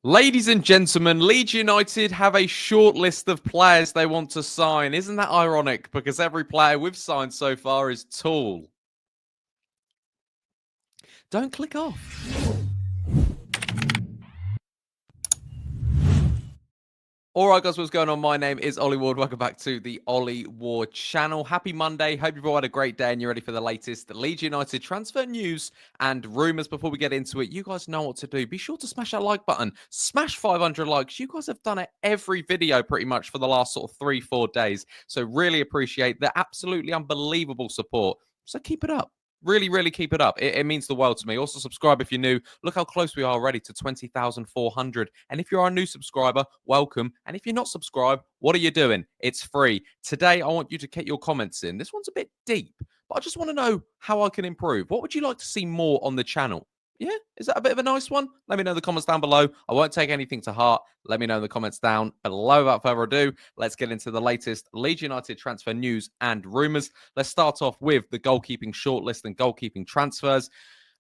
Ladies and gentlemen, Leeds United have a short list of players they want to sign. Isn't that ironic? Because every player we've signed so far is tall. Don't click off. All right, guys, what's going on? My name is Ollie Ward. Welcome back to the Ollie Ward channel. Happy Monday. Hope you've all had a great day and you're ready for the latest Leeds United transfer news and rumours. Before we get into it, you guys know what to do. Be sure to smash that like button. Smash 500 likes. You guys have done it every video pretty much for the last sort of 3-4 days. So really appreciate the absolutely unbelievable support. So keep it up. Really keep it up. It means the world to me. Also, subscribe if you're new. Look how close we are already to 20,400. And if you're a new subscriber, welcome. And if you're not subscribed, what are you doing? It's free. Today, I want you to get your comments in. This one's a bit deep, but I just want to know how I can improve. What would you like to see more on the channel? Yeah, is that a bit of a nice one? Let me know in the comments down below. I won't take anything to heart. Let me know in the comments down below. Without further ado, let's get into the latest Leeds United transfer news and rumours. Let's start off with the goalkeeping shortlist and goalkeeping transfers.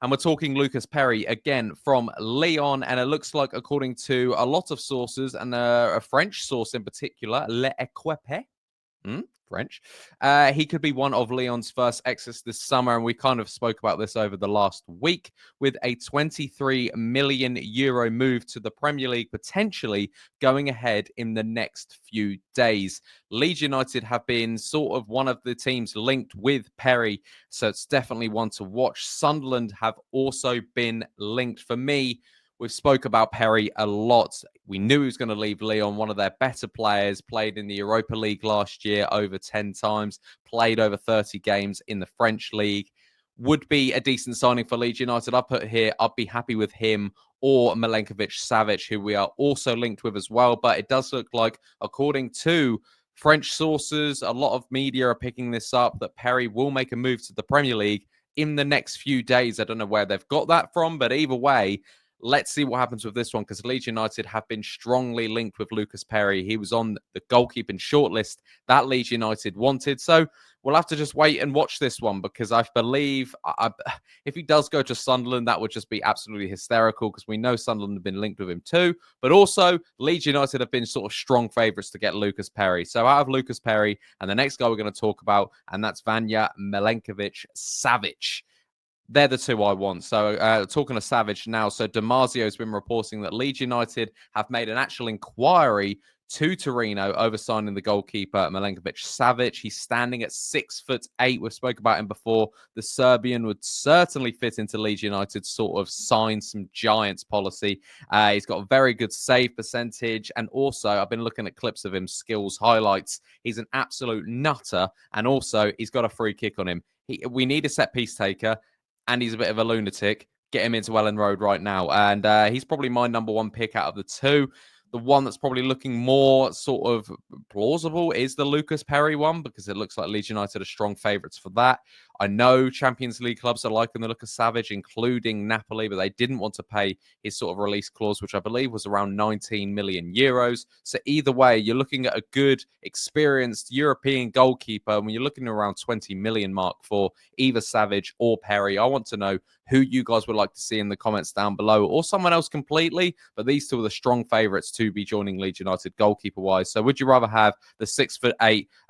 And we're talking Lucas Perri again from Lyon. And it looks like, according to a lot of sources, and a French source in particular, L'Equipe, French. He could be one of Lyon's first exits this summer, and we kind of spoke about this over the last week, with a 23 million euro move to the Premier League potentially going ahead in the next few days. Leeds United have been sort of one of the teams linked with Perri, so it's definitely one to watch. Sunderland have also been linked. For me, we've spoke about Perri a lot. We knew he was going to leave Lyon, one of their better players, played in the Europa League last year over 10 times, played over 30 games in the French league. Would be a decent signing for Leeds United. I put here, I'd be happy with him or Milinkovic Savic, who we are also linked with as well. But it does look like, according to French sources, a lot of media are picking this up, that Perri will make a move to the Premier League in the next few days. I don't know where they've got that from, but either way, let's see what happens with this one, because Leeds United have been strongly linked with Lucas Perri. He was on the goalkeeping shortlist that Leeds United wanted. So we'll have to just wait and watch this one, because I believe if he does go to Sunderland, that would just be absolutely hysterical, because we know Sunderland have been linked with him too. But also, Leeds United have been sort of strong favourites to get Lucas Perri. So out of Lucas Perri, and the next guy we're going to talk about, and that's Vanja Milinkovic Savic. They're the two I want. So talking to Savic now, so Damasio has been reporting that Leeds United have made an actual inquiry to Torino over signing the goalkeeper Milinkovic Savic. He's standing at 6'8". We've spoke about him before. The Serbian would certainly fit into Leeds United's sort of sign some giants policy. He's got a very good save percentage, and also I've been looking at clips of him, skills highlights. He's an absolute nutter, and also he's got a free kick on him. We need a set piece taker, and he's a bit of a lunatic. Get him into Ellen Road right now. And he's probably my number one pick out of the two. The one that's probably looking more sort of plausible is the Lucas Perri one, because it looks like Leeds United are strong favourites for that. I know Champions League clubs are liking the look of Savic, including Napoli, but they didn't want to pay his sort of release clause, which I believe was around 19 million euros. So either way, you're looking at a good, experienced European goalkeeper. When you're looking at around 20 million mark for either Savic or Perri, I want to know who you guys would like to see in the comments down below, or someone else completely. But these two are the strong favourites to be joining Leeds United goalkeeper-wise. So would you rather have the 6'8"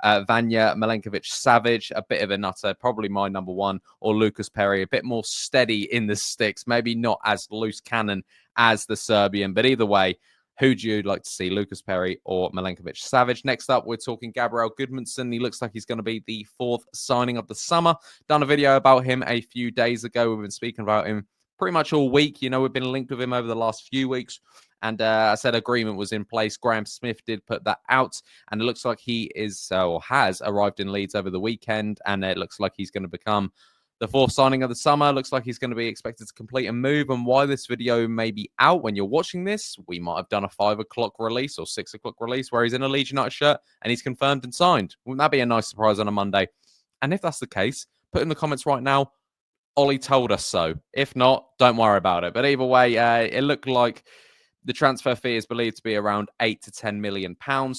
Vanja Milinkovic Savic, a bit of a nutter, probably my number one, or Lucas Perri, a bit more steady in the sticks, maybe not as loose cannon as the Serbian, but either way, who do you like to see, Lucas Perri or Milinkovic Savic? Next up, we're talking Gabriel Gudmundsson. He looks like he's going to be the fourth signing of the summer. Done a video about him a few days ago. We've been speaking about him pretty much all week. You know, we've been linked with him over the last few weeks. And I said agreement was in place. Graham Smith did put that out. And it looks like he is or has arrived in Leeds over the weekend. And it looks like he's going to become the fourth signing of the summer. Looks like he's going to be expected to complete a move. And why this video may be out when you're watching this, we might have done a 5 o'clock release or 6 o'clock release where he's in a Leeds United shirt and he's confirmed and signed. Wouldn't that be a nice surprise on a Monday? And if that's the case, put in the comments right now, Ollie told us so. If not, don't worry about it. But either way, it looked like the transfer fee is believed to be around £8 to £10 million,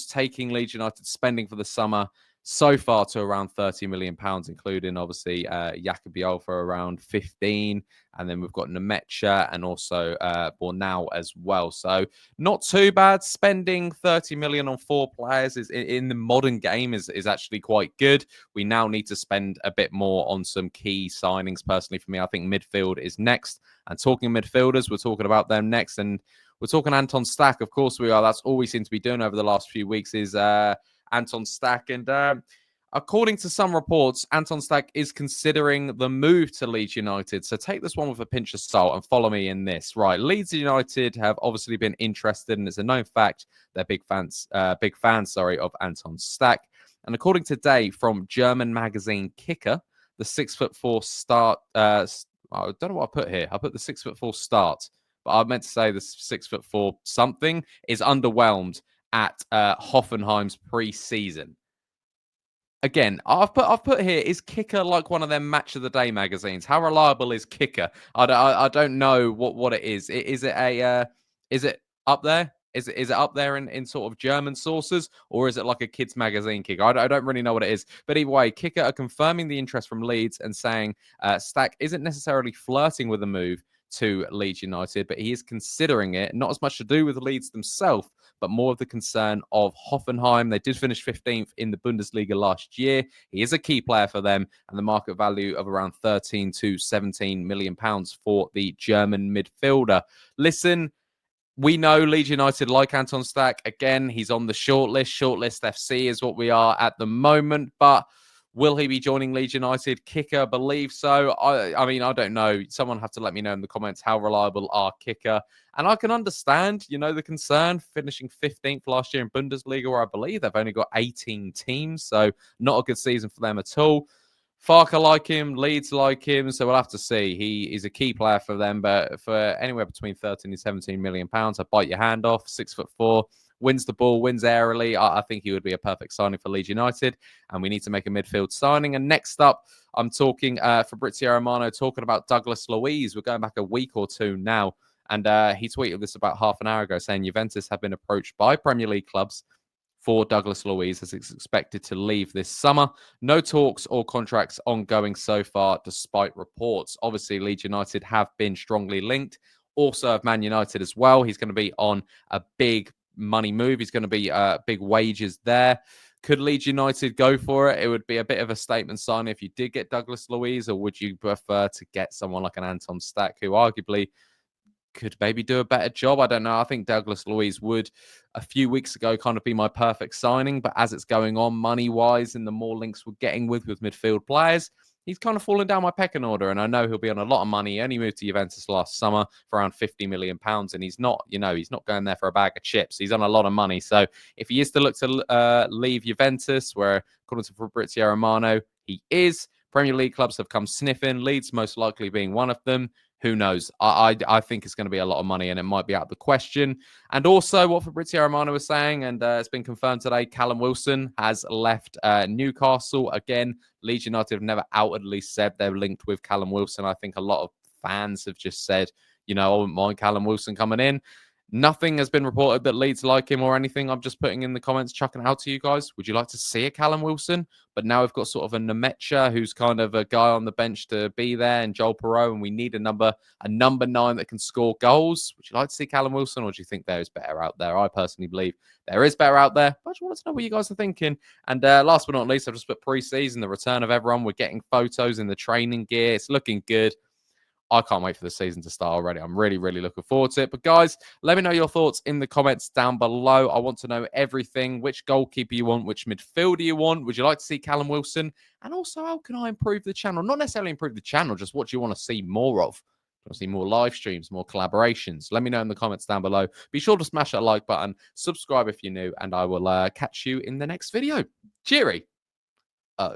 taking Leeds United spending for the summer so far to around £30 million, including obviously Jacobiol for around 15, and then we've got Nemecha and also Bornau as well. So not too bad. Spending 30 million on 4 players is in the modern game is actually quite good. We now need to spend a bit more on some key signings. Personally, for me, I think midfield is next. And talking midfielders, we're talking about them next, and we're talking Anton Stach. Of course, we are. That's all we seem to be doing over the last few weeks is Anton Stach. And according to some reports, Anton Stach is considering the move to Leeds United. So take this one with a pinch of salt and follow me in this. Right, Leeds United have obviously been interested, and it's a known fact they're big fans, of Anton Stach. And according to today from German magazine Kicker, the 6'4" start. I don't know what I put here. I put the 6'4" start, but I meant to say the 6'4" something is underwhelmed at Hoffenheim's pre-season. Again, I've put here, is Kicker like one of them match of the day magazines? How reliable is Kicker? I don't know what it is. Is it up there? Is it up there in sort of German sources, or is it like a kids magazine, Kicker? I don't really know what it is. But either way, Kicker are confirming the interest from Leeds and saying Stach isn't necessarily flirting with a move to Leeds United, but he is considering it. Not as much to do with Leeds themselves, but more of the concern of Hoffenheim. They did finish 15th in the Bundesliga last year. He is a key player for them, and the market value of around 13 to 17 million pounds for the German midfielder. Listen, we know Leeds United like Anton Stach. Again, he's on the shortlist. Shortlist FC is what we are at the moment, but will he be joining Leeds United? Kicker, believe so. I mean, I don't know. Someone have to let me know in the comments how reliable are Kicker. And I can understand, the concern, finishing 15th last year in Bundesliga, where I believe they've only got 18 teams. So not a good season for them at all. Farke like him, Leeds like him, so we'll have to see. He is a key player for them, but for anywhere between 13 and 17 million pounds, I'd bite your hand off. 6'4", wins the ball, wins aerially. I think he would be a perfect signing for Leeds United, and we need to make a midfield signing. And next up, I'm talking Fabrizio Romano talking about Douglas Luiz. We're going back a week or two now, and he tweeted this about half an hour ago, saying Juventus have been approached by Premier League clubs for Douglas Luiz, as it's expected to leave this summer. No talks or contracts ongoing so far, despite reports. Obviously, Leeds United have been strongly linked. Also, of Man United as well. He's going to be on a big money move. He's going to be big wages there. Could Leeds United go for it? It would be a bit of a statement sign if you did get Douglas Luiz, or would you prefer to get someone like an Anton Stach, who arguably could maybe do a better job? I don't know. I think Douglas Luiz would, a few weeks ago, kind of be my perfect signing. But as it's going on money-wise and the more links we're getting with midfield players, he's kind of fallen down my pecking order. And I know he'll be on a lot of money. He only moved to Juventus last summer for around £50 million. And he's not, he's not going there for a bag of chips. He's on a lot of money. So if he is to look to leave Juventus, where, according to Fabrizio Romano, he is, Premier League clubs have come sniffing, Leeds most likely being one of them. Who knows? I think it's going to be a lot of money, and it might be out of the question. And also, what Fabrizio Romano was saying, and it's been confirmed today, Callum Wilson has left Newcastle. Again, Leeds United have never outwardly said they're linked with Callum Wilson. I think a lot of fans have just said, I wouldn't mind Callum Wilson coming in. Nothing has been reported that Leeds like him or anything. I'm just putting in the comments, chucking it out to you guys. Would you like to see a Callum Wilson? But now we've got sort of a Nemecha, who's kind of a guy on the bench to be there, and Joel Perot, and we need a number 9 that can score goals. Would you like to see Callum Wilson, or do you think there is better out there? I personally believe there is better out there, but I just wanted to know what you guys are thinking. And last but not least, I've just put pre-season, the return of everyone. We're getting photos in the training gear. It's looking good. I can't wait for the season to start already. I'm really, really looking forward to it. But guys, let me know your thoughts in the comments down below. I want to know everything. Which goalkeeper you want? Which midfielder you want? Would you like to see Callum Wilson? And also, how can I improve the channel? Not necessarily improve the channel, just what do you want to see more of? Do you want to see more live streams, more collaborations? Let me know in the comments down below. Be sure to smash that like button, subscribe if you're new, and I will catch you in the next video. Cheery. Oh.